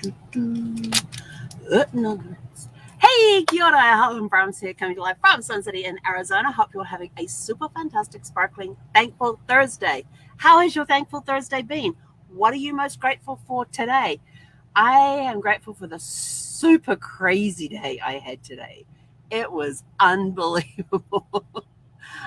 Hey, kia ora, Helen Brahms here, coming to live from Sun City in Arizona. Hope you're having a super fantastic, sparkling, thankful Thursday. How has your thankful Thursday been? What are you most grateful for today? I am grateful for the super crazy day I had today. It was unbelievable.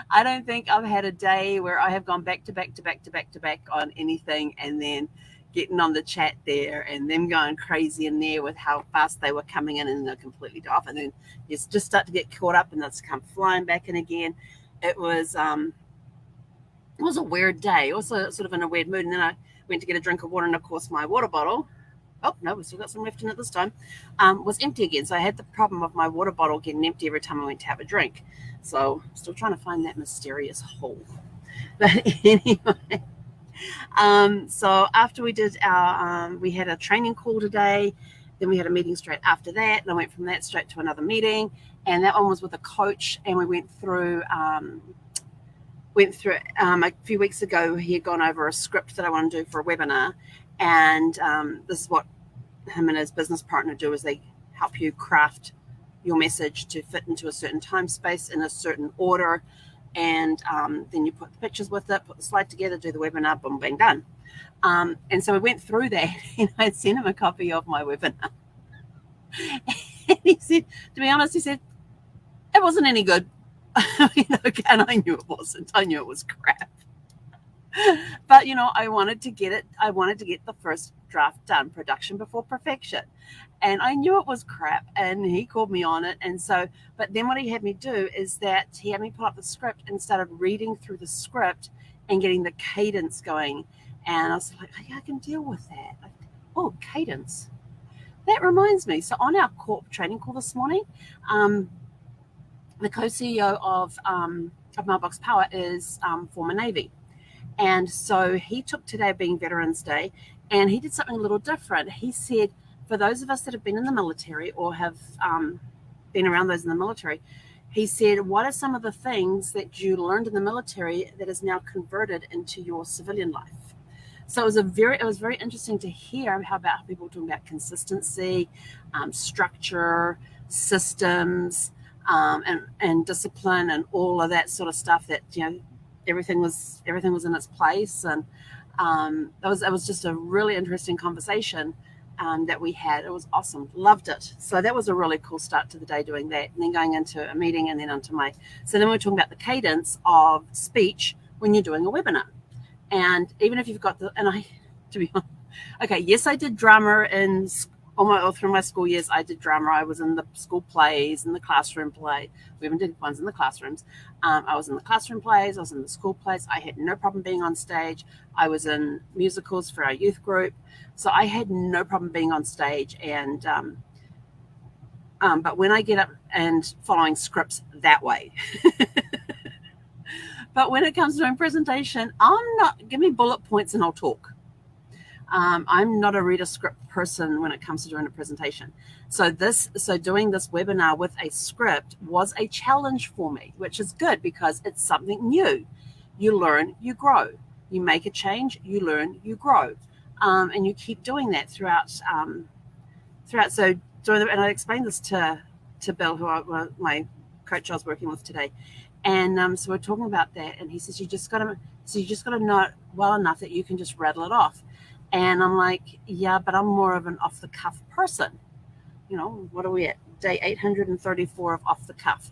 I don't think I've had a day where I have gone back to back to back to back to back on anything and then getting on the chat there and them going crazy in there with how fast they were coming in and they're completely off. And then you just start to get caught up and that's come flying back in again. It was a weird day, also sort of in a weird mood. And then I went to get a drink of water and of course my water bottle, oh no, we still got some left in it this time, was empty again. So I had the problem of my water bottle getting empty every time I went to have a drink. So I'm still trying to find that mysterious hole. But anyway, so after we did we had a training call today, then we had a meeting straight after that, and I went from that straight to another meeting, and that one was with a coach, and we went through a few weeks ago. He had gone over a script that I want to do for a webinar, and this is what him and his business partner do: is they help you craft your message to fit into a certain time space in a certain order, and then you put the pictures with it, put the slide together, do the webinar, boom, bang, done. And so we went through that, and I sent him a copy of my webinar. And he said, to be honest, he said, it wasn't any good. And I knew it wasn't. I knew it was crap. But, I wanted to get the first draft done, production before perfection. And I knew it was crap, and he called me on it. And so, but then what he had me do is that he had me pull up the script and started reading through the script and getting the cadence going. And I was like, yeah, I can deal with that. Oh, cadence. That reminds me. So on our training call this morning, the co-CEO of Mailbox Power is former Navy. And so he took today being Veterans Day, and he did something a little different. He said, for those of us that have been in the military or have been around those in the military, he said, what are some of the things that you learned in the military that is now converted into your civilian life? So it was very interesting to hear how people were talking about consistency, structure, systems, and discipline, and all of that sort of stuff. That everything was in its place, and it was just a really interesting conversation that we had. It was awesome, loved it. So that was a really cool start to the day doing that, and then going into a meeting, and then onto so then we were talking about the cadence of speech when you're doing a webinar. And even if you've got to be honest, okay, yes, I did drama all through my school years. I did drama. I was in the school plays and the classroom play. We even did ones in the classrooms. I was in the classroom plays. I was in the school plays. I had no problem being on stage. I was in musicals for our youth group. So I had no problem being on stage. And but when I get up and following scripts that way, but when it comes to doing presentation, give me bullet points and I'll talk. I'm not a read a script person when it comes to doing a presentation. So doing this webinar with a script was a challenge for me, which is good because it's something new. You learn, you grow. You make a change, you learn, you grow. And you keep doing that throughout. So and I explained this to Bill, my coach I was working with today. And so we're talking about that, and he says you just got to know it well enough that you can just rattle it off. And I'm like, yeah, but I'm more of an off the cuff person. What are we at? Day 834 of off the cuff.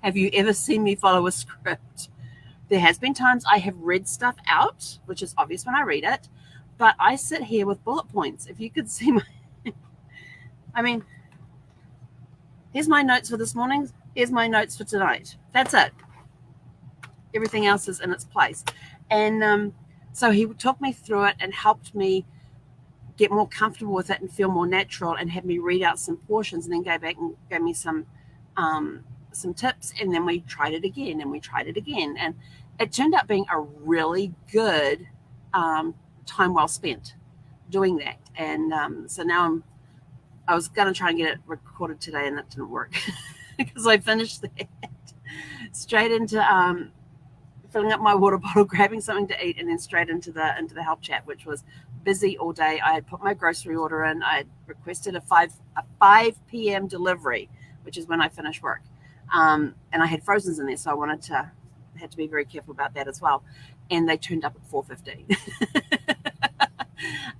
Have you ever seen me follow a script? There has been times I have read stuff out, which is obvious when I read it, but I sit here with bullet points. If you could see here's my notes for this morning. Here's my notes for tonight. That's it. Everything else is in its place. And so he took me through it and helped me get more comfortable with it and feel more natural, and had me read out some portions, and then go back and gave me some tips. And then we tried it again, and it turned out being a really good time well spent doing that. And so now I was going to try and get it recorded today, and that didn't work because I finished that straight into filling up my water bottle, grabbing something to eat, and then straight into the help chat, which was busy all day. I had put my grocery order in. I had requested a 5 p.m. delivery, which is when I finish work, and I had frozens in there, so I had to be very careful about that as well. And they turned up at 4:15.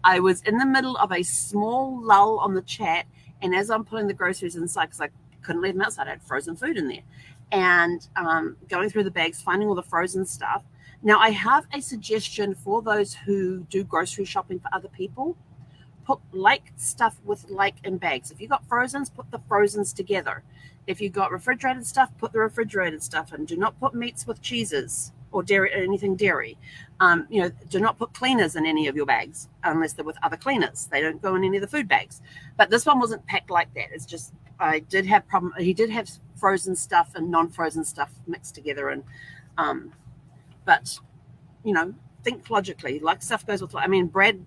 I was in the middle of a small lull on the chat, and as I'm pulling the groceries inside, because I couldn't leave them outside, I had frozen food in there, and going through the bags, finding all the frozen stuff. Now, I have a suggestion for those who do grocery shopping for other people. Put like stuff with like in bags. If you got frozens, put the frozens together. If you got refrigerated stuff, put the refrigerated stuff in. Do not put meats with cheeses or dairy, anything dairy. Do not put cleaners in any of your bags unless they're with other cleaners. They don't go in any of the food bags. But this one wasn't packed like that. It's just he did have frozen stuff and non-frozen stuff mixed together, and but think logically. Like stuff goes with. I mean, bread.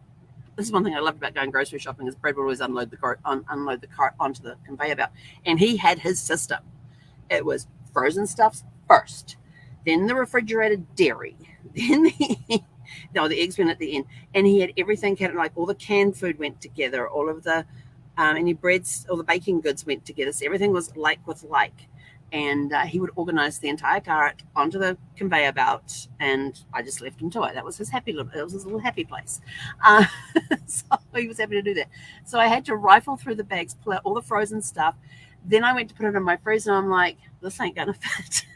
This is one thing I loved about going grocery shopping is Brad would always unload the cart onto the conveyor belt, and he had his system. It was frozen stuffs first, then the refrigerated dairy, then the eggs went at the end, and he had everything like all the canned food went together, all of the any breads, all the baking goods went together, so everything was like with like. And he would organize the entire cart onto the conveyor belt, and I just left him to it. That was his little happy place. So he was happy to do that. So I had to rifle through the bags, pull out all the frozen stuff. Then I went to put it in my freezer, and I'm like, this ain't gonna fit.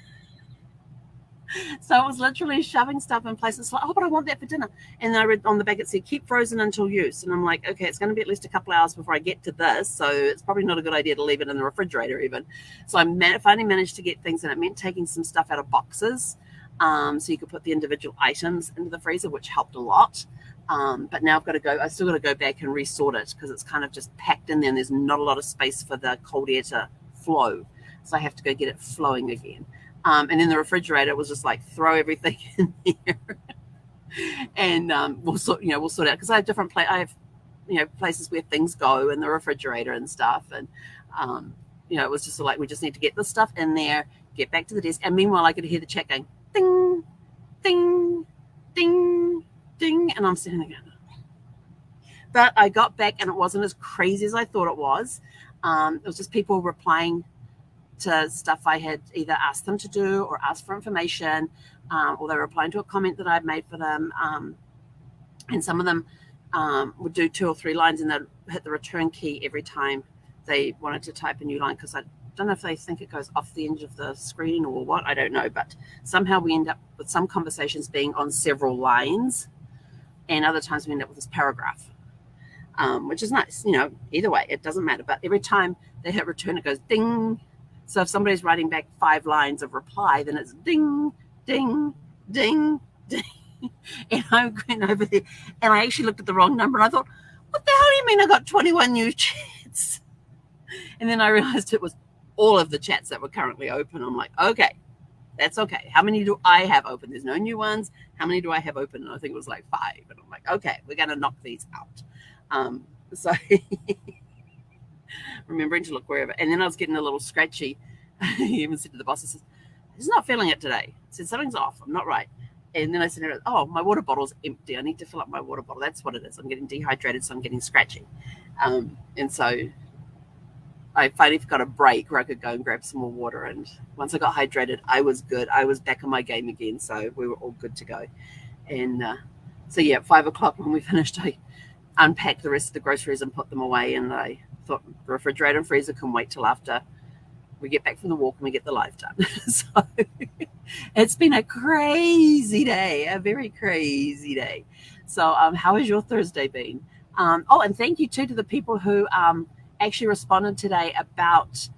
So I was literally shoving stuff in places like, but I want that for dinner. And then I read on the back, it said, keep frozen until use. And I'm like, okay, it's going to be at least a couple hours before I get to this. So it's probably not a good idea to leave it in the refrigerator even. So I finally managed to get things, and it meant taking some stuff out of boxes. So you could put the individual items into the freezer, which helped a lot. But now I still got to go back and resort it because it's kind of just packed in there, and there's not a lot of space for the cold air to flow. So I have to go get it flowing again. And in the refrigerator, was just like throw everything in there, and we'll sort out, because I have different places where things go in the refrigerator and stuff, and it was just like we just need to get this stuff in there, get back to the desk, and meanwhile I could hear the chat going ding, ding, ding, ding, and I'm sitting there going. But I got back, and it wasn't as crazy as I thought it was. It was just people replying to stuff I had either asked them to do or asked for information, or they were replying to a comment that I'd made for them. And some of them would do 2 or 3 lines, and they'd hit the return key every time they wanted to type a new line, because I don't know if they think it goes off the edge of the screen or what, I don't know. But somehow we end up with some conversations being on several lines, and other times we end up with this paragraph, which is nice. Either way, it doesn't matter. But every time they hit return, it goes ding. So if somebody's writing back 5 lines of reply, then it's ding, ding, ding, ding. And I went over there, and I actually looked at the wrong number, and I thought, what the hell do you mean I got 21 new chats? And then I realized it was all of the chats that were currently open. I'm like, okay, that's okay. How many do I have open? There's no new ones. How many do I have open? And I think it was like 5. And I'm like, okay, we're going to knock these out. So remembering to look wherever. And then I was getting a little scratchy. He even said to the boss, he says, he's not feeling it today. I said, something's off. I'm not right. And then I said, my water bottle's empty. I need to fill up my water bottle. That's what it is. I'm getting dehydrated, so I'm getting scratchy. And so I finally got a break where I could go and grab some more water. And once I got hydrated, I was good. I was back on my game again. So we were all good to go. And at 5 o'clock when we finished, I unpacked the rest of the groceries and put them away. And I thought the refrigerator and freezer can wait till after we get back from the walk and we get the live done. So it's been a crazy day, a very crazy day. So how has your Thursday been? And thank you too to the people who actually responded today about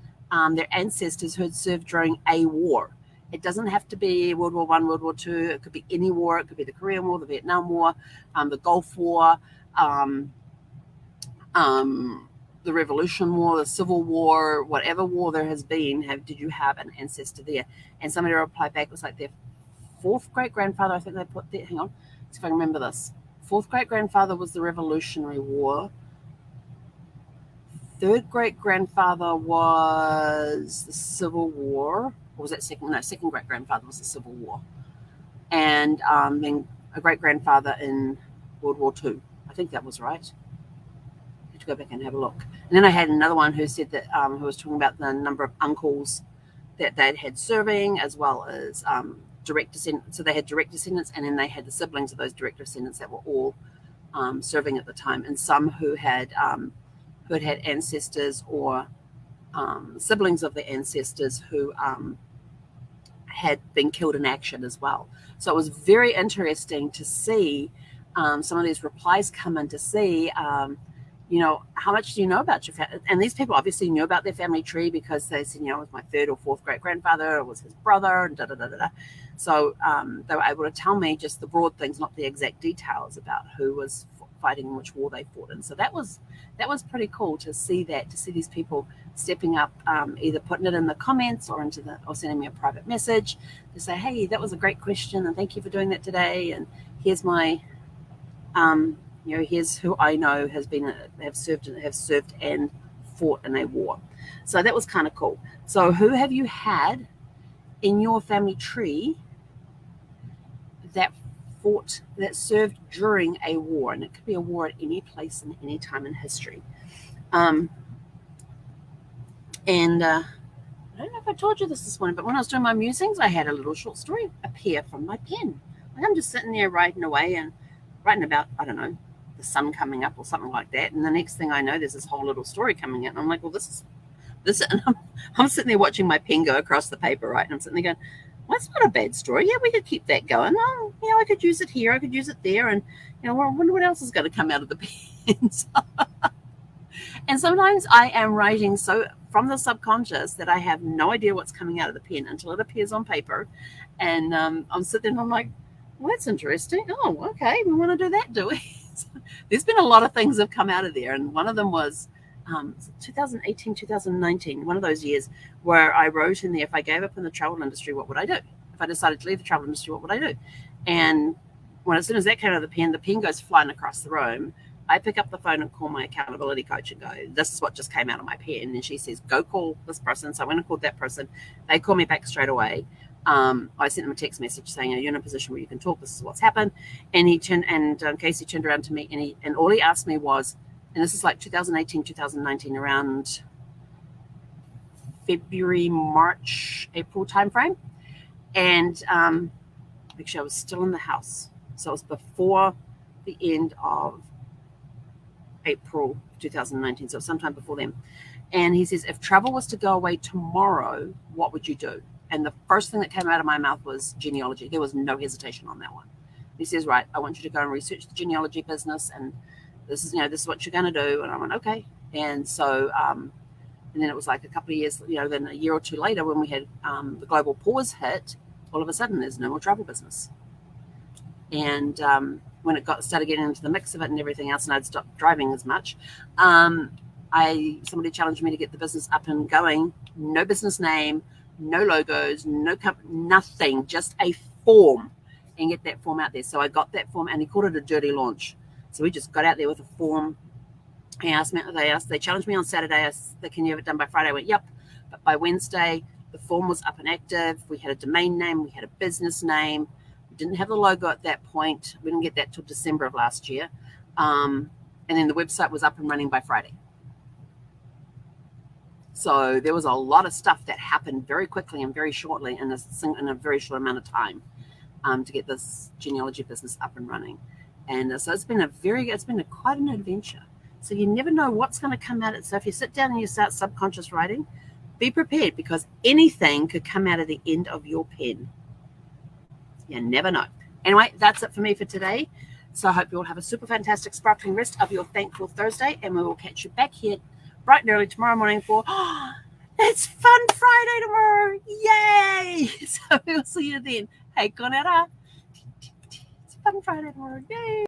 their ancestors who had served during a war. It doesn't have to be World War I, World War II. It could be any war. It could be the Korean War, the Vietnam War, the Gulf War, the Revolution War, the Civil War, whatever war there has been. Did you have an ancestor there? And somebody replied back, it was like their 4th great-grandfather, I think they put there. Hang on, see if I can remember this. 4th great-grandfather was the Revolutionary War. 3rd great-grandfather was the Civil War. Or was that second? No, 2nd great-grandfather was the Civil War. and then a great-grandfather in World War II. I think that was right. I have to go back and have a look. And then I had another one who said that, who was talking about the number of uncles that they'd had serving, as well as direct descendants. So they had direct descendants, and then they had the siblings of those direct descendants that were all serving at the time, and some who had ancestors or siblings of the ancestors who had been killed in action as well. So it was very interesting to see some of these replies come in to see, how much do you know about your family? And these people obviously knew about their family tree because they said, it was my third or fourth great-grandfather, it was his brother, and da-da-da-da-da. So they were able to tell me just the broad things, not the exact details about who was fighting and which war they fought in. So that was pretty cool to see these people stepping up, either putting it in the comments or sending me a private message to say, hey, that was a great question and thank you for doing that today, and here's my here's who I know have served and fought in a war. So that was kind of cool. So who have you had in your family tree that served during a war? And it could be a war at any place and any time in history. And I don't know if I told you this morning, but when I was doing my musings, I had a little short story appear from my pen. I'm just sitting there writing away and writing about, I don't know, the sun coming up or something like that. And the next thing I know, there's this whole little story coming out. And I'm like, well, this. And I'm sitting there watching my pen go across the paper, right? And I'm sitting there going, well, that's not a bad story. Yeah, we could keep that going. Oh, I could use it here. I could use it there. And, I wonder what else is going to come out of the pen. And sometimes I am writing so from the subconscious that I have no idea what's coming out of the pen until it appears on paper. And I'm sitting there and I'm like, well, that's interesting. Oh, okay. We want to do that, do we? So there's been a lot of things that have come out of there. And one of them was 2018, 2019, one of those years where I wrote in there, if I gave up in the travel industry, what would I do? If I decided to leave the travel industry, what would I do? And as soon as that came out of the pen goes flying across the room. I pick up the phone and call my accountability coach and go, this is what just came out of my pen. And she says, go call this person. So I went and called that person. They called me back straight away. I sent him a text message saying, you're in a position where you can talk. This is what's happened. And Casey turned around to me and all he asked me was, and this is like 2018, 2019, around February, March, April timeframe. And actually I was still in the house. So it was before the end of April 2019, so sometime before then. And he says, if travel was to go away tomorrow, what would you do? And the first thing that came out of my mouth was genealogy. There was no hesitation on that one. He says, right, I want you to go and research the genealogy business, and this is what you're going to do. And I went, okay. And so, and then it was like a couple of years, then a year or two later, when we had the global pause hit, all of a sudden there's no more travel business. And when it started getting into the mix of it and everything else, and I'd stopped driving as much, somebody challenged me to get the business up and going. No business name, no logos, no nothing, just a form, and get that form out there. So I got that form, and he called it a dirty launch. So we just got out there with a form. They challenged me on Saturday. I said, can you have it done by Friday? I went, yep. But by Wednesday, the form was up and active. We had a domain name. We had a business name. Didn't have the logo at that point. We didn't get that till December of last year. And then the website was up and running by Friday. So there was a lot of stuff that happened very quickly and very shortly in a very short amount of time to get this genealogy business up and running. And so it's been quite an adventure. So you never know what's going to come out of it. So if you sit down and you start subconscious writing, be prepared, because anything could come out of the end of your pen. You never know. Anyway, that's it for me for today. So I hope you all have a super fantastic, sparkling rest of your Thankful Thursday, and we will catch you back here bright and early tomorrow morning for it's Fun Friday tomorrow. Yay! So we'll see you then. Hey, konera. It's Fun Friday tomorrow. Yay!